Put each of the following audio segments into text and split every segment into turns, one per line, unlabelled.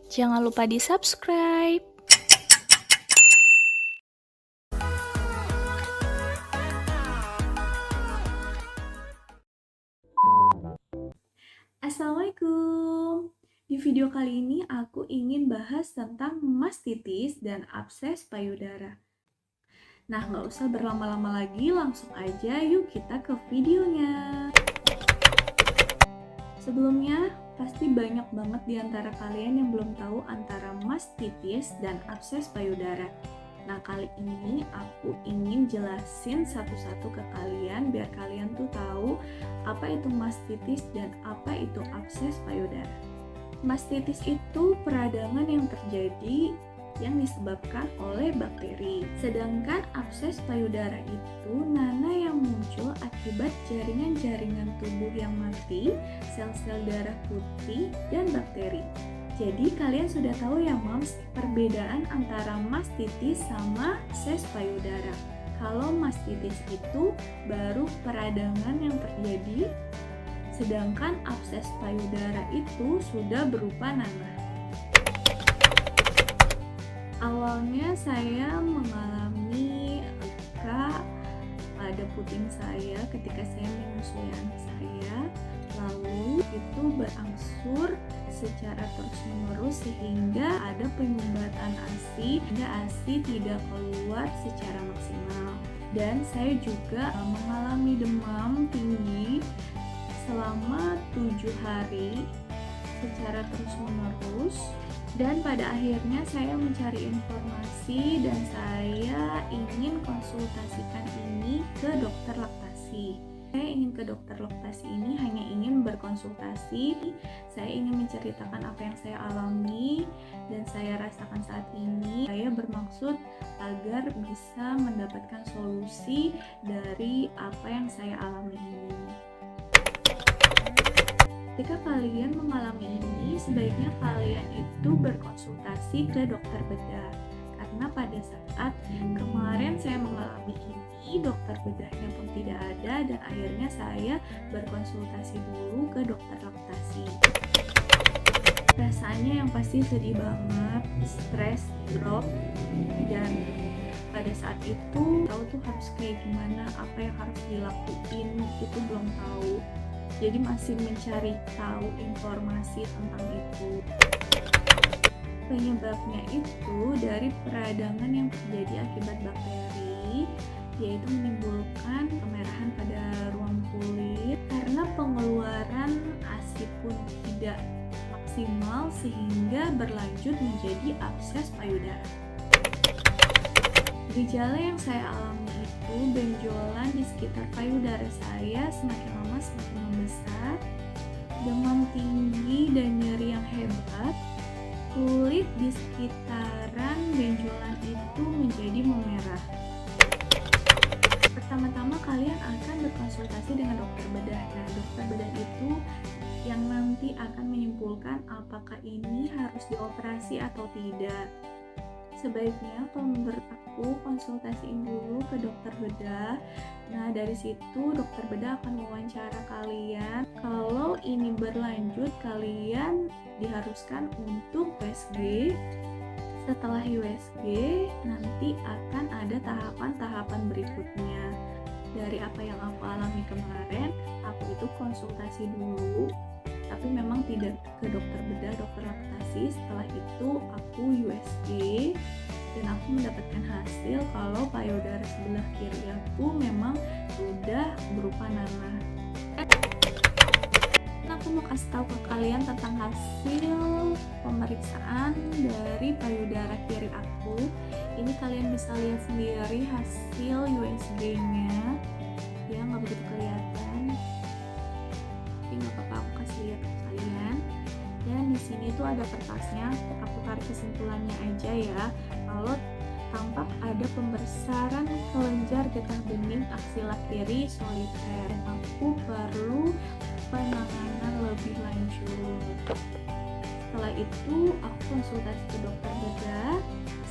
Jangan lupa di-subscribe.
Assalamualaikum. Di video kali ini aku ingin bahas tentang mastitis dan abses payudara. Nah, nggak usah berlama-lama lagi, langsung aja yuk kita ke videonya. Sebelumnya, pasti banyak banget di antara kalian yang belum tahu antara mastitis dan abses payudara. Nah, kali ini aku ingin jelasin satu-satu ke kalian biar kalian tuh tahu apa itu mastitis dan apa itu abses payudara. Mastitis itu peradangan yang terjadi yang disebabkan oleh bakteri. Sedangkan abses payudara itu nanah yang muncul akibat jaringan-jaringan tubuh yang mati, sel-sel darah putih, dan bakteri. Jadi kalian sudah tahu ya Moms, perbedaan antara mastitis sama abses payudara. Kalau mastitis itu baru peradangan yang terjadi, sedangkan abses payudara itu sudah berupa nanah. Awalnya saya mengalami luka pada puting saya ketika saya menyusui anak saya. Lalu itu berangsur secara terus-menerus sehingga ada penyumbatan ASI hingga ASI tidak keluar secara maksimal. Dan saya juga mengalami demam tinggi selama 7 hari secara terus-menerus. Dan pada akhirnya saya mencari informasi dan saya ingin konsultasikan ini ke dokter laktasi. Saya ingin ke dokter laktasi ini hanya ingin berkonsultasi. Saya ingin menceritakan apa yang saya alami dan saya rasakan saat ini. Saya bermaksud agar bisa mendapatkan solusi dari apa yang saya alami ini. Ketika kalian mengalami ini, sebaiknya kalian itu berkonsultasi ke dokter bedah. Karena pada saat kemarin saya mengalami ini, dokter bedahnya pun tidak ada dan akhirnya saya berkonsultasi dulu ke dokter laktasi. Rasanya yang pasti sedih banget, stres, drop, dan pada saat itu tahu tuh harus kayak gimana, apa yang harus dilakuin itu belum tahu. Jadi masih mencari tahu informasi tentang itu. Penyebabnya itu dari peradangan yang terjadi akibat bakteri, yaitu menimbulkan kemerahan pada ruang kulit karena pengeluaran ASI pun tidak maksimal sehingga berlanjut menjadi abses payudara. Gejala yang saya alami itu benjolan di sekitar payudara saya semakin lama semakin membesar, demam tinggi dan nyeri yang hebat, kulit di sekitaran benjolan itu menjadi memerah. Pertama-tama kalian akan berkonsultasi dengan dokter bedah. Nah, dokter bedah itu yang nanti akan menyimpulkan apakah ini harus dioperasi atau tidak. Sebaiknya kalau menurut aku konsultasiin dulu ke dokter bedah. Nah, dari situ dokter bedah akan mewawancara kalian. Kalau ini berlanjut, kalian diharuskan untuk USG. Setelah USG, nanti akan ada tahapan-tahapan berikutnya. Dari apa yang aku alami kemarin, aku itu konsultasi dulu, tapi memang tidak ke dokter bedah, dokter laktasi. Setelah itu aku USG dan aku mendapatkan hasil kalau payudara sebelah kiri aku memang sudah berupa nanah. Aku mau kasih tahu ke kalian tentang hasil pemeriksaan dari payudara kiri aku. Ini kalian bisa lihat sendiri hasil USG-nya. Ya, nggak begitu kelihatan. Tapi nggak apa-apa, aku kasih lihat ke kalian. Dan di sini tuh ada kertasnya. Aku tarik kesimpulannya aja ya. Kalau tampak ada pembesaran kelenjar getah bening aksila kiri soliter. Aku perlu penanganan lebih lanjut. Setelah itu aku konsultasi ke dokter bedah.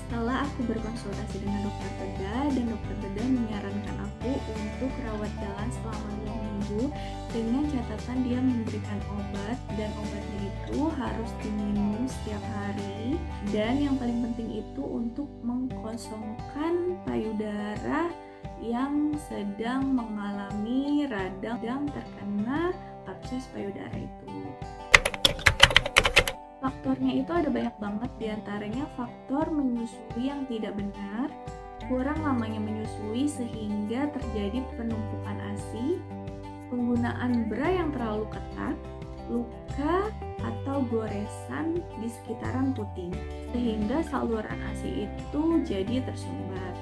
Setelah aku berkonsultasi dengan dokter bedah dan dokter bedah menyarankan aku untuk rawat jalan selama 2 minggu dengan catatan dia memberikan obat dan obatnya itu harus diminum setiap hari. Dan yang paling penting itu untuk mengkosongkan payudara yang sedang mengalami radang terkena abses payudara itu. Faktornya itu ada banyak banget, diantaranya faktor menyusui yang tidak benar, kurang lamanya menyusui sehingga terjadi penumpukan ASI, penggunaan bra yang terlalu ketat, luka atau goresan di sekitaran puting, sehingga saluran ASI itu jadi tersumbat.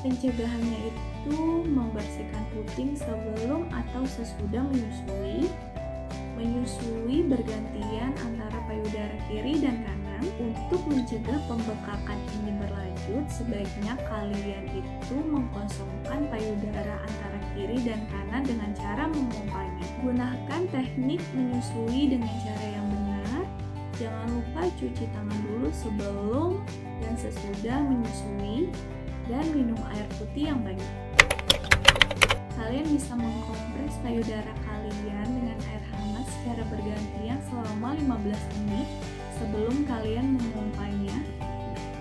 Pencegahannya itu membersihkan puting sebelum atau sesudah menyusui bergantian antara payudara kiri dan kanan. Untuk mencegah pembekakan ini berlanjut, sebaiknya kalian itu mengkosongkan payudara antara kiri dan kanan dengan cara memompanya. Gunakan teknik menyusui dengan cara yang benar. Jangan lupa cuci tangan dulu sebelum dan sesudah menyusui, dan minum air putih yang banyak. Kalian bisa mengkompres payudara kalian dengan air hangat secara bergantian selama 15 menit sebelum kalian memompanya.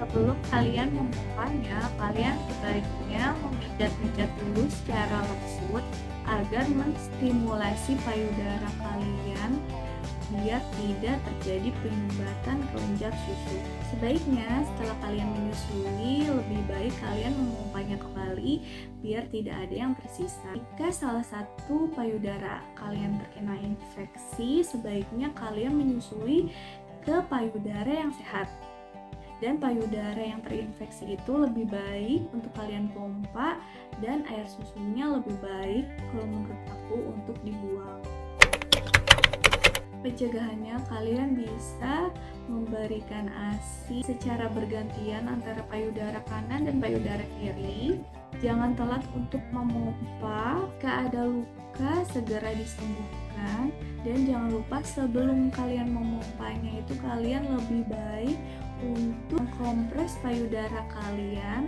Sebelum kalian memompanya, kalian sebaiknya memijat-mijat dulu secara lembut agar menstimulasi payudara kalian biar tidak terjadi penyumbatan kelenjar susu. Sebaiknya setelah kalian menyusui, lebih baik kalian memompanya kembali biar tidak ada yang tersisa. Jika salah satu payudara kalian terkena infeksi, sebaiknya kalian menyusui ke payudara yang sehat. Dan payudara yang terinfeksi itu lebih baik untuk kalian pompa, dan air susunya lebih baik kalau menurut aku untuk dibuang. Pencegahannya, kalian bisa memberikan ASI secara bergantian antara payudara kanan dan payudara kiri. Jangan telat untuk memompa. Jika ada luka, segera disembuhkan. Dan jangan lupa sebelum kalian memompanya itu kalian lebih baik untuk mengkompres payudara kalian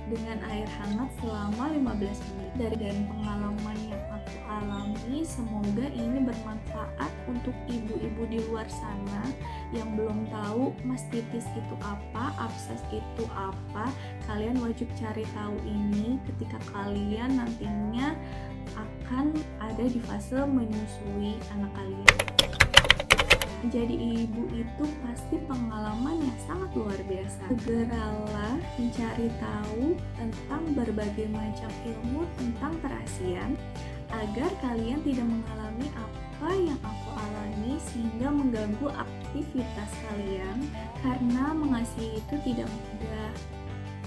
dengan air hangat selama 15 menit. Dari pengalaman yang aku alami, semoga ini bermanfaat untuk ibu-ibu di luar sana yang belum tahu mastitis itu apa, abses itu apa. Kalian wajib cari tahu ini ketika kalian nantinya akan ada di fase menyusui anak kalian. Menjadi ibu itu pasti pengalaman yang sangat luar biasa. Segeralah mencari tahu tentang berbagai macam ilmu tentang perasian agar kalian tidak mengalami apa yang aku alami sehingga mengganggu aktivitas kalian, karena mengasihi itu tidak mudah.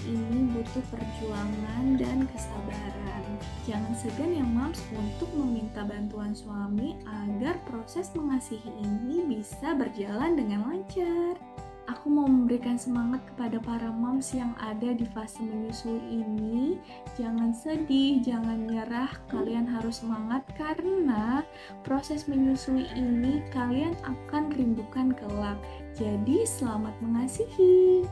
Ini butuh perjuangan dan kesabaran. Jangan segan ya moms untuk meminta bantuan suami agar proses mengasihi ini bisa berjalan dengan lancar. Aku mau memberikan semangat kepada para moms yang ada di fase menyusui ini. Jangan sedih, jangan nyerah, kalian harus semangat karena proses menyusui ini kalian akan rindukan kelak. Jadi selamat mengasihi.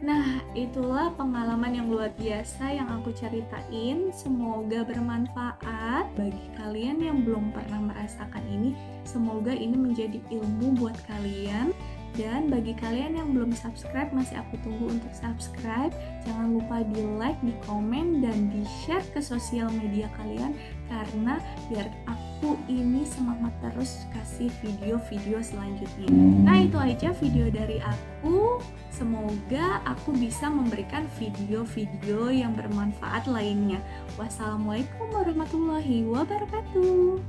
Nah, itulah pengalaman yang luar biasa yang aku ceritain. Semoga bermanfaat bagi kalian yang belum pernah merasakan ini. Semoga ini menjadi ilmu buat kalian. Dan bagi kalian yang belum subscribe, masih aku tunggu untuk subscribe. Jangan lupa di like, di komen, dan di share ke sosial media kalian, karena biar aku ini semangat terus kasih video-video selanjutnya. Nah, itu aja video dari aku. Semoga aku bisa memberikan video-video yang bermanfaat lainnya. Wassalamualaikum warahmatullahi wabarakatuh.